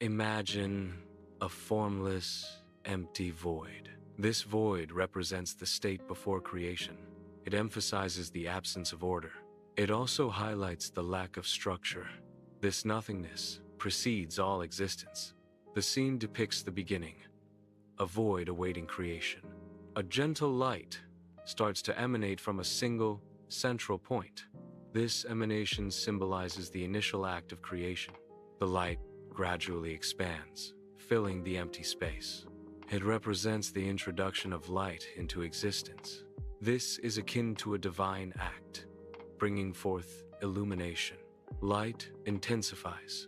Imagine a formless, empty void. This void represents the state before creation. It emphasizes the absence of order. It also highlights the lack of structure. This nothingness precedes all existence. The scene depicts the beginning, a void awaiting creation. A gentle light starts to emanate from a single, central point. This emanation symbolizes the initial act of creation. The light gradually expands, filling the empty space. It represents the introduction of light into existence. This is akin to a divine act, bringing forth illumination. Light intensifies,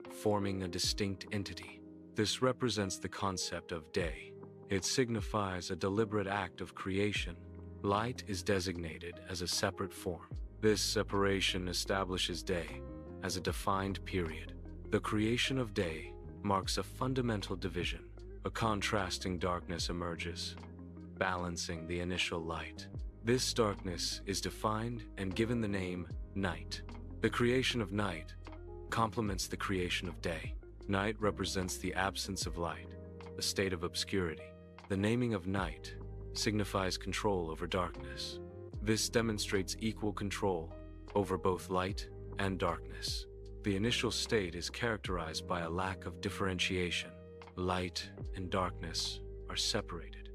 forming a distinct entity. This represents the concept of day. It signifies a deliberate act of creation. Light is designated as a separate form. This separation establishes day as a defined period. The creation of day marks a fundamental division. A contrasting darkness emerges, balancing the initial light. This darkness is defined and given the name night. The creation of night complements the creation of day. Night represents the absence of light, a state of obscurity. The naming of night signifies control over darkness. This demonstrates equal control over both light and darkness. The initial state is characterized by a lack of differentiation. Light and darkness are separated,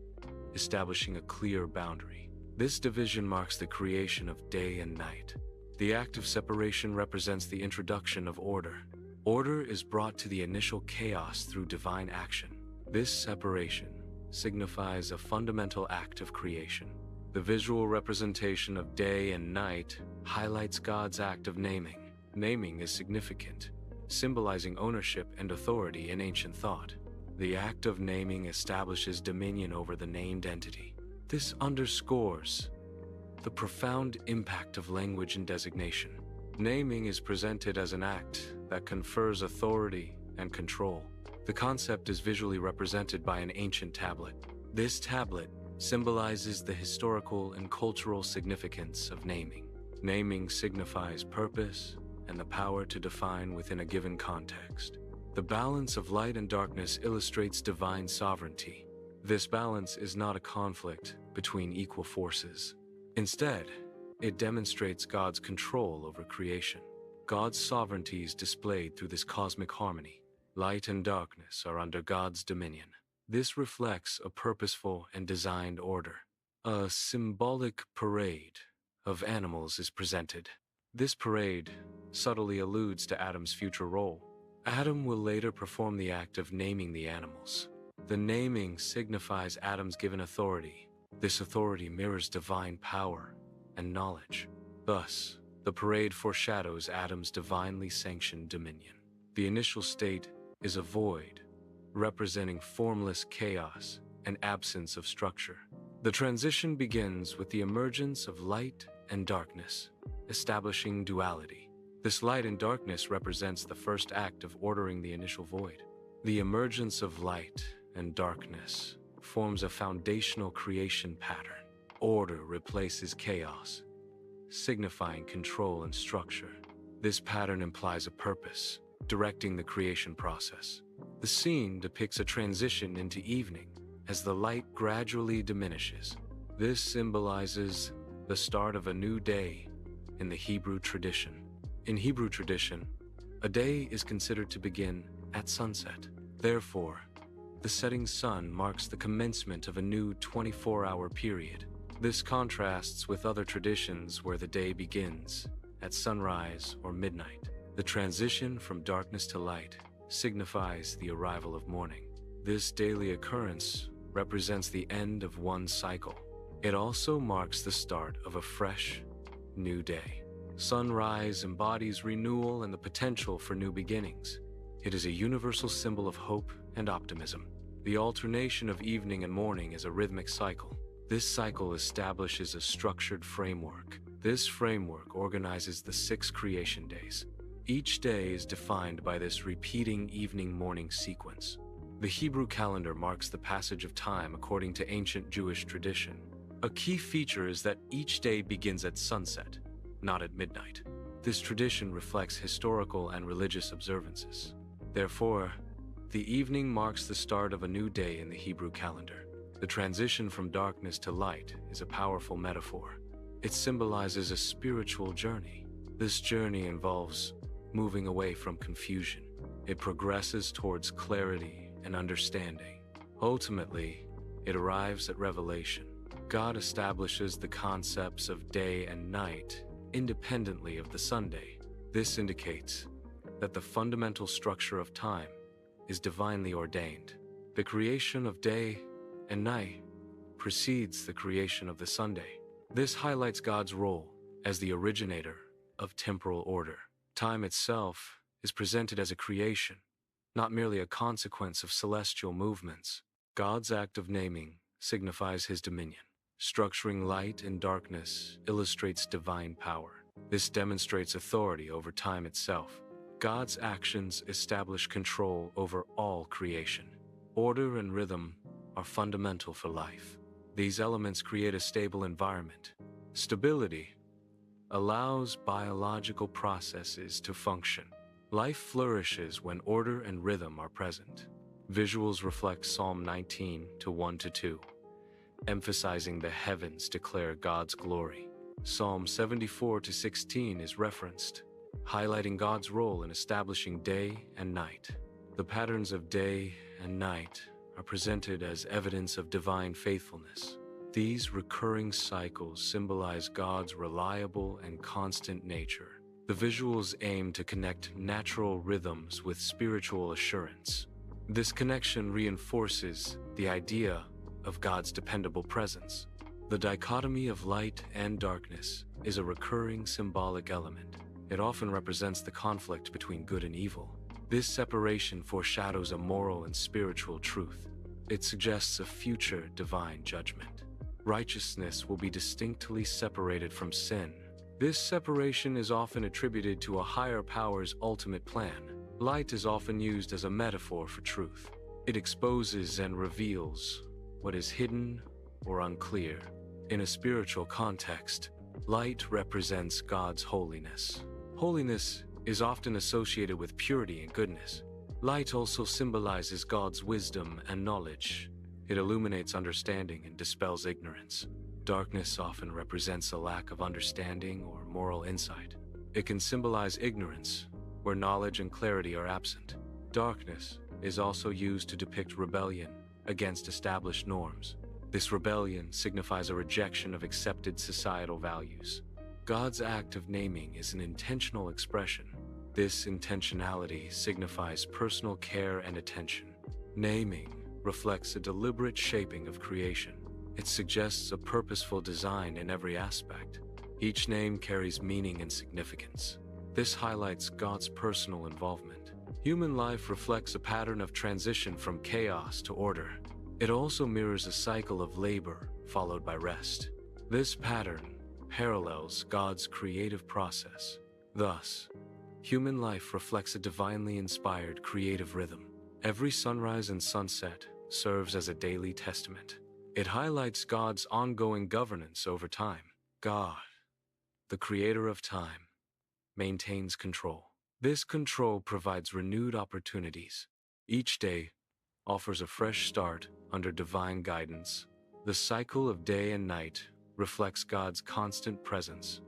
establishing a clear boundary. This division marks the creation of day and night. The act of separation represents the introduction of order. Order is brought to the initial chaos through divine action. This separation signifies a fundamental act of creation. The visual representation of day and night highlights God's act of naming. Naming is significant, symbolizing ownership and authority in ancient thought. The act of naming establishes dominion over the named entity. This underscores the profound impact of language and designation. Naming is presented as an act that confers authority and control. The concept is visually represented by an ancient tablet. This tablet symbolizes the historical and cultural significance of naming. Naming signifies purpose and the power to define within a given context. The balance of light and darkness illustrates divine sovereignty. This balance is not a conflict between equal forces. Instead, it demonstrates God's control over creation. God's sovereignty is displayed through this cosmic harmony. Light and darkness are under God's dominion. This reflects a purposeful and designed order. A symbolic parade of animals is presented. This parade subtly alludes to Adam's future role. Adam will later perform the act of naming the animals. The naming signifies Adam's given authority. This authority mirrors divine power and knowledge. Thus, the parade foreshadows Adam's divinely sanctioned dominion. The initial state is a void, representing formless chaos and absence of structure. The transition begins with the emergence of light and darkness, establishing duality. This light and darkness represents the first act of ordering the initial void. The emergence of light and darkness forms a foundational creation pattern. Order replaces chaos, signifying control and structure. This pattern implies a purpose, directing the creation process. The scene depicts a transition into evening as the light gradually diminishes. This symbolizes the start of a new day in the Hebrew tradition. In Hebrew tradition, a day is considered to begin at sunset. Therefore, the setting sun marks the commencement of a new 24-hour period. This contrasts with other traditions where the day begins at sunrise or midnight. The transition from darkness to light signifies the arrival of morning. This daily occurrence represents the end of one cycle. It also marks the start of a fresh, new day. Sunrise embodies renewal and the potential for new beginnings. It is a universal symbol of hope and optimism. The alternation of evening and morning is a rhythmic cycle. This cycle establishes a structured framework. This framework organizes the 6 creation days. Each day is defined by this repeating evening-morning sequence. The Hebrew calendar marks the passage of time according to ancient Jewish tradition. A key feature is that each day begins at sunset, not at midnight. This tradition reflects historical and religious observances. Therefore, The evening marks the start of a new day in the Hebrew calendar. The transition from darkness to light is a powerful metaphor. It symbolizes a spiritual journey. This journey involves moving away from confusion. It progresses towards clarity and understanding. Ultimately, it arrives at revelation. God establishes the concepts of day and night independently of the Sunday. This indicates that the fundamental structure of time is divinely ordained. The creation of day and night precedes the creation of the Sunday. This highlights God's role as the originator of temporal order. Time itself is presented as a creation, not merely a consequence of celestial movements. God's act of naming signifies his dominion. Structuring light and darkness illustrates divine power. This demonstrates authority over time itself. God's actions establish control over all creation. Order and rhythm are fundamental for life. These elements create a stable environment. Stability allows biological processes to function. Life flourishes when order and rhythm are present. Visuals reflect Psalm 19 1-2, emphasizing the heavens declare God's glory. Psalm 74-16 is referenced, highlighting God's role in establishing day and night. The patterns of day and night are presented as evidence of divine faithfulness. These recurring cycles symbolize God's reliable and constant nature. The visuals aim to connect natural rhythms with spiritual assurance. This connection reinforces the idea of God's dependable presence. The dichotomy of light and darkness is a recurring symbolic element. It often represents the conflict between good and evil. This separation foreshadows a moral and spiritual truth. It suggests a future divine judgment. Righteousness will be distinctly separated from sin. This separation is often attributed to a higher power's ultimate plan. Light is often used as a metaphor for truth. It exposes and reveals what is hidden or unclear. In a spiritual context, light represents God's holiness. Holiness is often associated with purity and goodness. Light also symbolizes God's wisdom and knowledge. It illuminates understanding and dispels ignorance. Darkness often represents a lack of understanding or moral insight. It can symbolize ignorance, where knowledge and clarity are absent. Darkness is also used to depict rebellion against established norms. This rebellion signifies a rejection of accepted societal values. God's act of naming is an intentional expression. This intentionality signifies personal care and attention. Naming reflects a deliberate shaping of creation. It suggests a purposeful design in every aspect. Each name carries meaning and significance. This highlights God's personal involvement. Human life reflects a pattern of transition from chaos to order. It also mirrors a cycle of labor followed by rest. This pattern parallels God's creative process. Thus, human life reflects a divinely inspired creative rhythm. Every sunrise and sunset serves as a daily testament. It highlights God's ongoing governance over time. God, the creator of time, maintains control. This control provides renewed opportunities. Each day offers a fresh start under divine guidance. The cycle of day and night reflects God's constant presence.